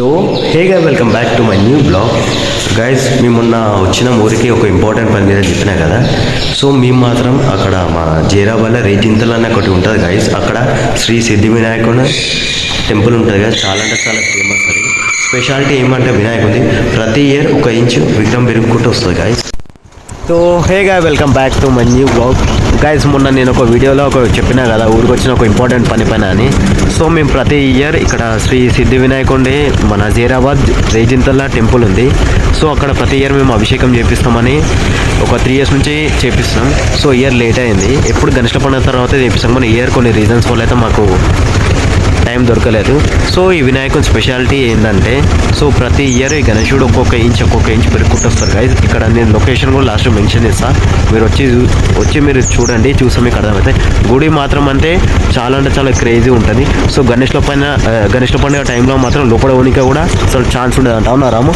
So hey guys welcome back to my new blog guys మేము మొన్న వచ్చిన ఊరికి ఒక ఇంపార్టెంట్ పని మీద చెప్పినా కదా. సో మేము మాత్రం అక్కడ మా జేరాబాల రేజింతలు అనే ఒకటి ఉంటుంది గైస్. అక్కడ శ్రీ సిద్ధి వినాయకుడు టెంపుల్ ఉంటుంది కదా, చాలా అంటే చాలా ఫేమస్. అది స్పెషాలిటీ ఏమంటే వినాయకుడి ప్రతి ఇయర్ 1 ఇంచు విగ్రహం పెరుగుకుంటూ వస్తుంది guys. So hey guy welcome back to my new blog guys. మొన్న నేను ఒక వీడియోలో చెప్పినా కదా ఊరికి వచ్చిన ఒక ఇంపార్టెంట్ పని అని. సో మేము ప్రతి ఇయర్ ఇక్కడ శ్రీ సిద్ధి వినాయకుడి మన జీరాబాద్ రేజింతల్లా టెంపుల్ ఉంది. సో అక్కడ ప్రతి ఇయర్ మేము అభిషేకం చేపిస్తామని ఒక 3 years నుంచి చేపిస్తున్నాం. సో ఇయర్ లేట్ అయింది, ఎప్పుడు గణేష్ పండుగ తర్వాత చేపిస్తాం. మన ఇయర్ కొన్ని రీజన్స్ వల్ల అయితే మాకు టైం దొరకలేదు. సో ఈ వినాయకుని స్పెషాలిటీ ఏంటంటే, సో ప్రతి ఇయర్ ఈ గణేశుడు ఒక్కొక్క ఇంచ్ పెరుగుకుంటూ వస్తారు గైస్. ఇక్కడ నేను లొకేషన్ కూడా లాస్ట్ మెన్షన్ చేస్తాను, మీరు వచ్చి మీరు చూడండి, చూసాం మీకు అర్థమైతే. గుడి మాత్రం అంటే చాలా క్రేజీ ఉంటుంది. సో గణేష్ పండుగ టైంలో మాత్రం లోపల ఉనికి కూడా అసలు ఛాన్స్ ఉండదంట. అవునా రాము?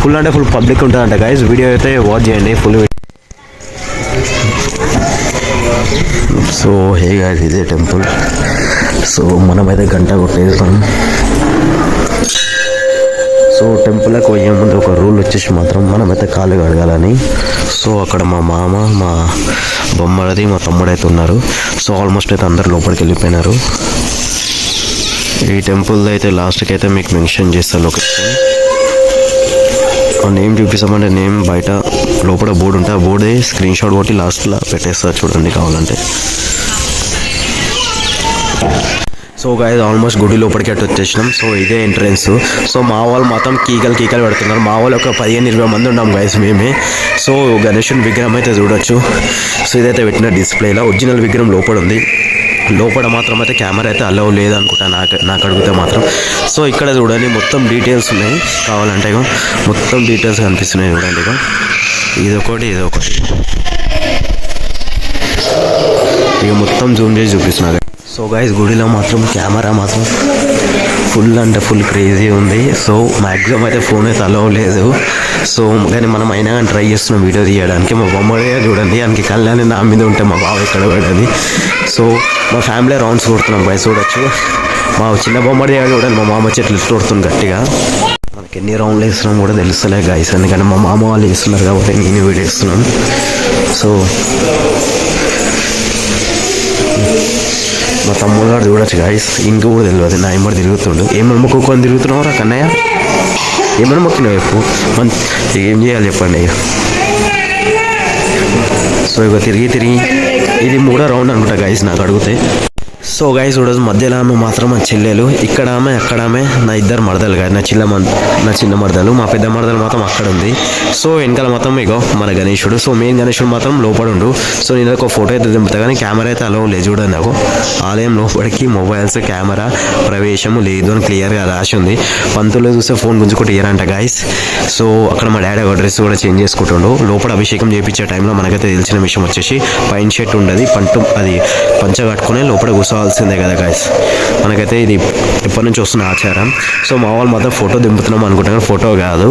ఫుల్ అంటే ఫుల్ పబ్లిక్ ఉంటుందంట గైస్. వీడియో అయితే వాచ్ చేయండి ఫుల్. సో హే గైస్, ఇదే టెంపుల్. సో మనమైతే గంట కొట్టేస్తాం. సో టెంపుల్కి పోయే ముందు ఒక రూల్ వచ్చేసి మాత్రం మనమైతే కాళ్ళు కడగాలని. సో అక్కడ మా మామ, మా బొమ్మలది, మా తమ్ముడు అయితే ఉన్నారు. సో ఆల్మోస్ట్ అయితే అందరు లోపలికి వెళ్ళిపోయినారు. ఈ టెంపుల్ అయితే లాస్ట్కి అయితే మీకు మెన్షన్ చేస్తాను లొకేషన్. నేమ్ చూపిస్తామంటే నేమ్ బయట లోపల బోర్డు ఉంటే ఆ బోర్డే స్క్రీన్ షాట్ కొట్టి లాస్ట్లో పెట్టేస్తారు, చూడండి కావాలంటే. సో గైస్ ఆల్మోస్ట్ గుడి లోపలికి అట్టు వచ్చేసినాం. సో ఇదే ఎంట్రన్స్. సో మా వాళ్ళు మొత్తం కీకలు పెడుతున్నారు. మా వాళ్ళు ఒక 15-20 మంది ఉన్నాం గైస్ మేమే. సో గణేశుని విగ్రహం అయితే చూడొచ్చు. సో ఇదైతే పెట్టిన డిస్ప్లేలో ఒరిజినల్ విగ్రహం లోపల ఉంది. లోపల మాత్రం అయితే కెమెరా అయితే అలౌ లేదనుకుంటా నాకు అడిగితే మాత్రం. సో ఇక్కడ చూడండి మొత్తం డీటెయిల్స్ ఉన్నాయి, కావాలంటే మొత్తం డీటెయిల్స్ కనిపిస్తున్నాయి చూడండి. ఇదొకటి ఇక మొత్తం జూమ్ చేసి చూపిస్తున్నారు. సో గైస్ గుడిలో మాత్రం కెమెరా మాత్రం ఫుల్ అంటే ఫుల్ క్రేజీ ఉంది. సో మ్యాక్సిమం అయితే ఫోన్ అయితే అలౌ లేదు. సో కానీ మనం అయినా కానీ ట్రై చేస్తున్నాం వీడియో తీయడానికి. మా బొమ్మడే చూడండి, దానికి కళ్యాణి నా మీద ఉంటే మా బావ ఇక్కడ పడేది. సో మా ఫ్యామిలీ రౌండ్స్ కొడుతున్నాం గైస్, చూడొచ్చు. మా చిన్న బొమ్మడే చూడండి, మా మామ చెట్లు కొడుతుంది గట్టిగా. మనకి ఎన్ని రౌండ్లు వేస్తున్నాం కూడా తెలుస్తలే గైస్, ఎందుకంటే మా మామ వాళ్ళు వేస్తున్నారు కాబట్టి నేను వీడియో వేస్తున్నాం. సో మా తమ్ముడు గారు చూడొచ్చు గాయస్, ఇంక కూడా తెలియదు నా ఎంబడి తిరుగుతుండు. ఏమైనా మొక్కుకొని తిరుగుతున్నావు రా కన్నయ్య? ఏమైనా మొక్కినావు చెప్పు, ఏం చేయాలి చెప్పండి. సో ఇక తిరిగి ఇది 3వ రౌండ్ అనుకుంటా గైస్ నాకు అడిగితే. సో గైస్ చూడదు మధ్యలో ఆమె మాత్రం మా చెల్లెలు, ఇక్కడ ఆమె అక్కడ ఆమె నా 2 మరదలు కాదు, నా చిన్న మరదలు. మా పెద్ద మరదలు మాత్రం అక్కడ ఉంది. సో వెనకాల మొత్తం ఇగో మన గణేశుడు. సో మెయిన్ గణేశుడు మాత్రం లోపల ఉండు. సో నేను ఒక ఫోటో అయితే దింపుతా కానీ కెమెరా అయితే అలౌ లేదు చూడండి. నాకు ఆలయం లోపలికి మొబైల్స్ కెమెరా ప్రవేశము లేదు అని క్లియర్గా రాసి ఉంది. పంతులు చూస్తే ఫోన్ గుంజుకుంటూ ఇయ్యారంట గాయస్. సో అక్కడ మా డాడీ ఒక డ్రెస్ కూడా చేంజ్ చేసుకుంటుండు. లోపల అభిషేకం చేయించే టైంలో మనకైతే తెలిసిన విషయం వచ్చేసి పైన షర్ట్ ఉండదు, పంచ కట్టుకుని లోపల కూర్చోవాల్సిందే కదా గాయస్. మనకైతే ఇది ఎప్పటి నుంచి వస్తున్న ఆచారం. సో మా వాళ్ళు మాత్రం ఫోటో దింపుతున్నాం అనుకుంటున్నాను, ఫోటో కాదు.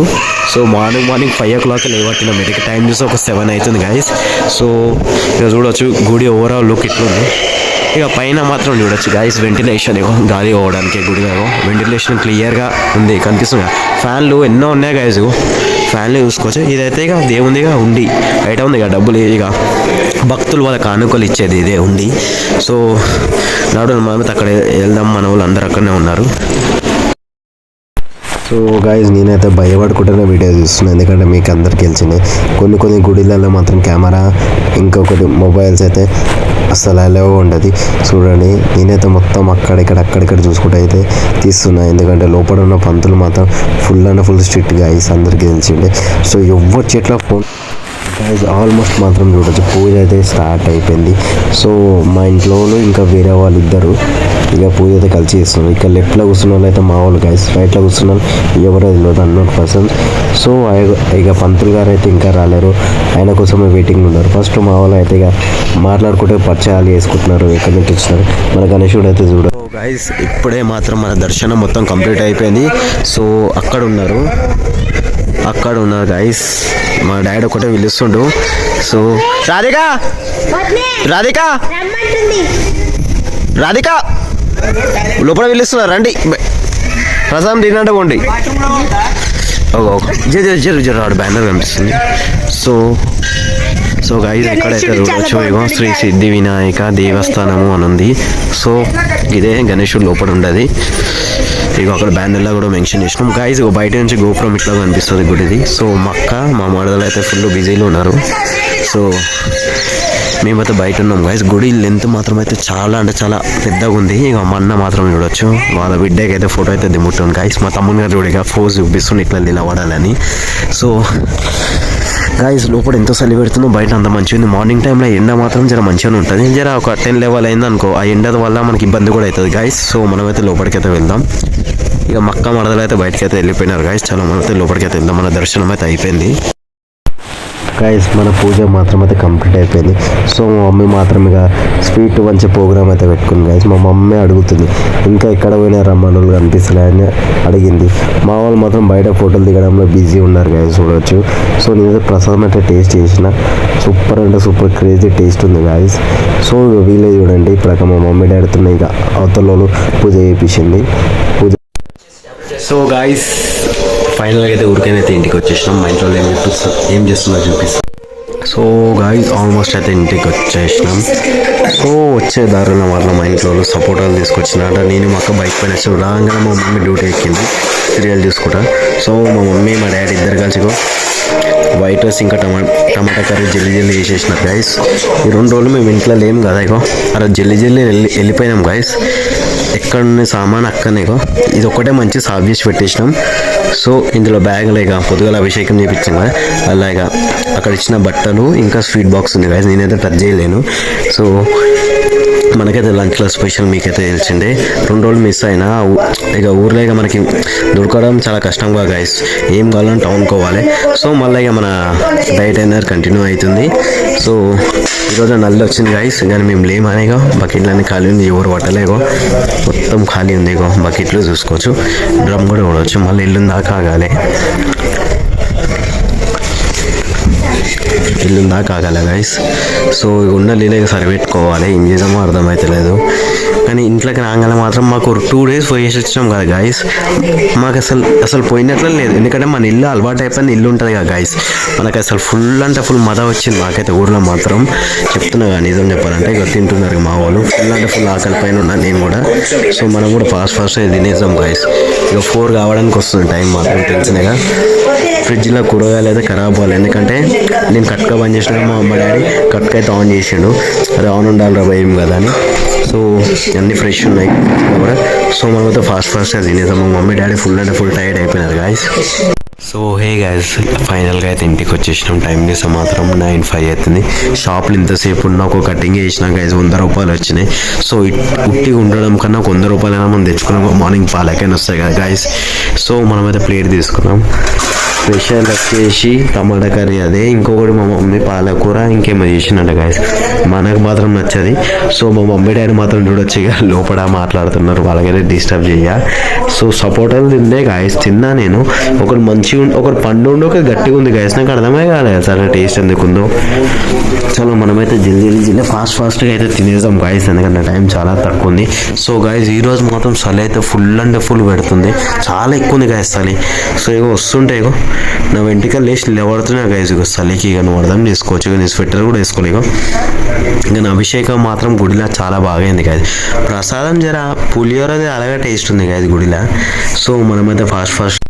So morning 5 o'clock లేవట్టినాం. మీకు టైం చూస్తే ఒక 7 అవుతుంది గాయస్. సో ఇక చూడవచ్చు గుడి ఓవరాల్ లుక్ ఇట్లుంది. ఇక పైన మాత్రం చూడొచ్చు గాయస్ వెంటిలేషన్, గాలి పోవడానికి గుడిలో వెంటిలేషన్ క్లియర్గా ఉంది, కనిపిస్తుంది. ఫ్యాన్లు ఎన్నో ఉన్నాయి గాయస్, ఫ్యాన్లు చూసుకోవచ్చు. ఇదైతే ఇక దేవుందిగా ఉండి బయట ఉంది ఇక డబ్బులు, ఇక భక్తులు వాళ్ళ కానుకలు ఇచ్చేది ఇదే ఉండి. సో మనమైతే అక్కడ వెళ్దాం, మన వాళ్ళు అందరూ అక్కడనే ఉన్నారు. సో గాయస్ నేనైతే భయపడుకుంటూనే వీడియో చూస్తున్నాను, ఎందుకంటే మీకు అందరికి తెలిసిందే కొన్ని గుడిలలో మాత్రం కెమెరా ఇంకొకటి మొబైల్స్ అయితే అసలు అలా ఉండదు. చూడండి నేనైతే మొత్తం అక్కడిక్కడ చూసుకుంటూ అయితే తీస్తున్నా, ఎందుకంటే లోపల ఉన్న పంతులు మాత్రం ఫుల్ స్ట్రిక్ట్ గాయస్, అందరికీ తెలిసిందే. సో ఎవరి చెట్ల ఫోన్ గాయస్ ఆల్మోస్ట్ మాత్రం చూడొచ్చు పూజ అయితే స్టార్ట్ అయిపోయింది. సో మా ఇంట్లో ఇంకా వేరే వాళ్ళు ఇద్దరు ఇక పూజ అయితే కలిసి చేస్తున్నారు. ఇక్కడ లెఫ్ట్లో కూర్చున్న వాళ్ళు అయితే మా వాళ్ళు గాయస్, రైట్లో కూర్చున్న ఎవరో తెలియదు అన్నోన్ పర్సన్. సో ఇక పంతులు గారు అయితే ఇంకా రాలేరు, ఆయన కోసమే వెయిటింగ్ ఉన్నారు. ఫస్ట్ మా వాళ్ళు అయితే ఇక మాట్లాడుకుంటే పరిచయాలు చేసుకుంటున్నారు, ఎక్కడి నుంచి వచ్చినారు. మన గణేశుడు అయితే చూడ గాయస్ ఇప్పుడే మాత్రం మన దర్శనం మొత్తం కంప్లీట్ అయిపోయింది. సో అక్కడ ఉన్నారు గాయస్, మా డాడీ ఒకటే పిలుస్తుండు. సో రాధిక లోపల పిలుస్తున్నారు రండి. ప్రసాదం తిన్నట్టు కొండి జర ఆడు బ్యానర్ కనిపిస్తుంది. సో గైస్ ఎక్కడైతే చూడవచ్చు ఇగో శ్రీ సిద్ధి వినాయక దేవస్థానము అని ఉంది. సో ఇదే గణేశుడు లోపల ఉండదు. ఇక అక్కడ బ్యానర్లో కూడా మెన్షన్ చేసినాం గైస్. ఇక బయట నుంచి గోపురం ఇట్లా కనిపిస్తుంది గుడిది. సో మా మరదలు అయితే ఫుల్ బిజీలో ఉన్నారు. సో మేమైతే బయట ఉన్నాం గైస్. గుడి లెంత్ మాత్రం అయితే చాలా అంటే చాలా పెద్దగా ఉంది. ఇక మా అన్న మాత్రం చూడొచ్చు, వాళ్ళ బిడ్డకి అయితే ఫోటో అయితే దిమ్ముతుంది గైస్. మా తమ్ముని గారు చూడగా ఫోజ్ చూపిస్తుంది ఇట్లా నిలబడాలని. సో గైస్ లోపల ఎంతో చలి పెడుతుందో, బయట అంత మంచిగా ఉంది. మార్నింగ్ టైంలో ఎండ మాత్రం జర మంచిగానే ఉంటుంది. జర ఒక 10 లెవెల్ అయింది అనుకో, ఆ ఎండ వల్ల మనకి ఇబ్బంది కూడా అవుతుంది గైస్. సో మనమైతే లోపలికైతే వెళ్దాం. ఇక మక్క మరదలు అయితే బయటకి అయితే వెళ్ళిపోయినారు గైస్. చాలా మనమైతే లోపలికైతే వెళ్దాం. మన దర్శనం అయితే అయిపోయింది గైస్. మన పూజ మాత్రం అయితే కంప్లీట్ అయిపోయింది. సో మా మమ్మీ మాత్రం ఇక స్వీట్ మంచి ప్రోగ్రామ్ అయితే పెట్టుకుంది గైస్. మా మమ్మీ అడుగుతుంది ఇంకా ఎక్కడ పోయినా రమ్మనులు కనిపిస్తున్నాయని అడిగింది. మా వాళ్ళు మాత్రం బయట ఫోటోలు దిగడంలో బిజీ ఉన్నారు గైస్, చూడవచ్చు. సో నేనైతే ప్రసాదం అయితే టేస్ట్ చేసిన, సూపర్ అంటే సూపర్ క్రేజీ టేస్ట్ ఉంది గైస్. సో వీళ్ళే చూడండి, ఇప్పుడు మా మమ్మీ డాడీతో ఇక అవతలలో పూజ చేయించింది. సో గైస్ ఫైనల్గా అయితే ఊరికైతే ఇంటికి వచ్చేసినాం. మా ఇంట్లో ఏం చేస్తున్నా చూపిస్తాం. సో గాయ్స్ ఆల్మోస్ట్ అయితే ఇంటికి వచ్చేసినాం. సో వచ్చే దారిలో మాత్రం మా ఇంట్లో సపోటాలు తీసుకొచ్చినట్ట. నేను మా అక్క బైక్ పైన వచ్చి రాగానే మా మమ్మీ డ్యూటీ ఎక్కింది సీరియల్ చూసుకుంటా. సో మా మమ్మీ మా డాడీ ఇద్దరు కలిసి వైట్ రైస్ ఇంకా టమాటా కర్రీ జల్లి చేసేసినారు గైస్. ఈ 2 రోజులు మేము ఇంట్లో లేము కదా, ఇగో అలా జల్లి వెళ్ళిపోయినాం గైస్. ఎక్కడ సామాన్ అక్కనే ఇగో ఇది ఒక్కటే మంచి సాఫ్ చేసి పెట్టేసినాం. సో ఇందులో బ్యాగ్లో ఇక పొద్దుగల అభిషేకం చేయించాం కదా, అలా ఇక అక్కడ ఇచ్చిన బట్టలు ఇంకా స్వీట్ బాక్స్ ఉంది గైస్. నేనైతే టచ్ చేయలేను. సో మనకైతే లంచ్లో స్పెషల్ మీకైతే తెలిసిండే. 2 రోజులు మిస్ అయినా ఇక ఊర్లో ఇక మనకి దొరకడం చాలా కష్టంగా గైస్. ఏం కావాలని టౌన్కి పోవాలి. సో మళ్ళీ ఇక మన డైట్ అనేది కంటిన్యూ అవుతుంది. సో ఈరోజు నల్లి వచ్చింది గైస్, కానీ మేము లేమని ఇక బకెట్లన్నీ ఖాళీ ఉంది, ఎవరు పట్టలేగో మొత్తం ఖాళీ ఉంది. ఇగో బకెట్లు చూసుకోవచ్చు, డ్రమ్ కూడా చూడవచ్చు. మళ్ళీ ఇల్లు దాకా ఆగాలి, గైస్. సో ఉన్న నీళ్ళే సరిపెట్టుకోవాలి, ఏం చేసామో అర్థమవుతలేదు. కానీ ఇంట్లోకి రాగానే మాత్రం మాకు 2 days పోయేసి వచ్చినాం కదా గైస్. మాకు అసలు పోయినట్లే లేదు, ఎందుకంటే మన ఇల్లు అలవాటు అయిపోయింది. ఇల్లు ఉంటుంది కదా గైస్, మనకు అసలు ఫుల్ అంటే ఫుల్ మద వచ్చింది మాకైతే ఊర్లో మాత్రం. చెప్తున్నా కదా నిజం చెప్పాలంటే, ఇక తింటున్నారు మా వాళ్ళు. ఫుల్ అంటే ఫుల్ ఆకలి పైన ఉన్నాను నేను కూడా. సో మనం కూడా ఫాస్ట్ తినేసాం గైస్. ఇక 4 కావడానికి వస్తుంది టైం మాత్రం, తెలిసినగా. ఫ్రిడ్జ్లో కూరగాయలు అయితే ఖరాబ్ అవ్వాలి, ఎందుకంటే నేను కట్క బంద్ చేసిన మా అమ్మ డాడీ కట్క అయితే ఆన్ చేసిండు. అది ఆన్ ఉండాలి రా భయం కదా అని. సో అన్నీ ఫ్రెష్ ఉన్నాయి కూడా. సో మనమైతే ఫాస్ట్గా తినేసాం. మా మమ్మీ డాడీ ఫుల్ అంటే ఫుల్ టైర్డ్ అయిపోయినారు గాయస్. సో హే గాయస్ ఫైనల్గా అయితే ఇంటికి వచ్చేసినాం. టైం చేస్తే మాత్రం 9:05 అవుతుంది. షాప్లో ఇంతసేపు ఉన్న ఒక కటింగ్ చేసినా గైస్ 100 రూపాయలు వచ్చినాయి. సో ఉట్టిగా ఉండడం కన్నా 100 రూపాయలైనా మనం తెచ్చుకున్నాం. మార్నింగ్ పాలకైనా వస్తాయి కదా గైస్. సో మనమైతే ప్లేట్ తీసుకున్నాం. స్పెషల్ వచ్చేసి టమాటా కర్రీ, అదే ఇంకొకటి మా మమ్మీ పాలకూర ఇంకేమో చేసినట్ట గైస్. మనకు మాత్రం నచ్చది. సో మా మమ్మీ డాడీ మాత్రం చూడొచ్చు ఇక లోపల మాట్లాడుతున్నారు, వాళ్ళకైతే డిస్టర్బ్ చేయ. సో సపోటాలు తిందే గైస్, తిన్నా నేను. ఒకటి మంచిగా ఒకటి పండు ఉండి ఒకటి గట్టిగా ఉంది గైస్. నాకు అర్థమే కాలేదు సరే టేస్ట్ ఎందుకుందో. చలో మనమైతే జల్దీ ఫాస్ట్గా అయితే తినేసాం గైస్, ఎందుకంటే టైం చాలా తక్కువ ఉంది. సో గైస్ ఈరోజు మాత్రం చలి అయితే ఫుల్ అంటే ఫుల్ పెడుతుంది, చాలా ఎక్కువ ఉంది గైస్ చలి. సో ఇగో వస్తుంటే ఇగో నా వెంట్రుకలు లేచి లేవడుతున్నా గైస్. ఇక చలికి ఇక నువ్వు అర్థం చేసుకోవచ్చు. ఇక నీ స్వెటర్ కూడా వేసుకోలేక. ఇక నా అభిషేకం మాత్రం గుడిలో చాలా బాగా అయింది గైస్. ప్రసాదం జర పులిహోరది అలాగే టేస్ట్ ఉంది గైస్ గుడిలో. సో మనమైతే ఫాస్ట్.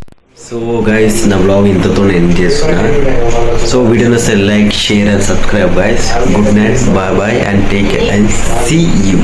సో గైస్ నా బ్లాగ్ ఇంతతో ఎండ్ చేస్తున్నా. సో వీడియో నచ్చితే like, share and subscribe guys. Good night, bye and take care and see you.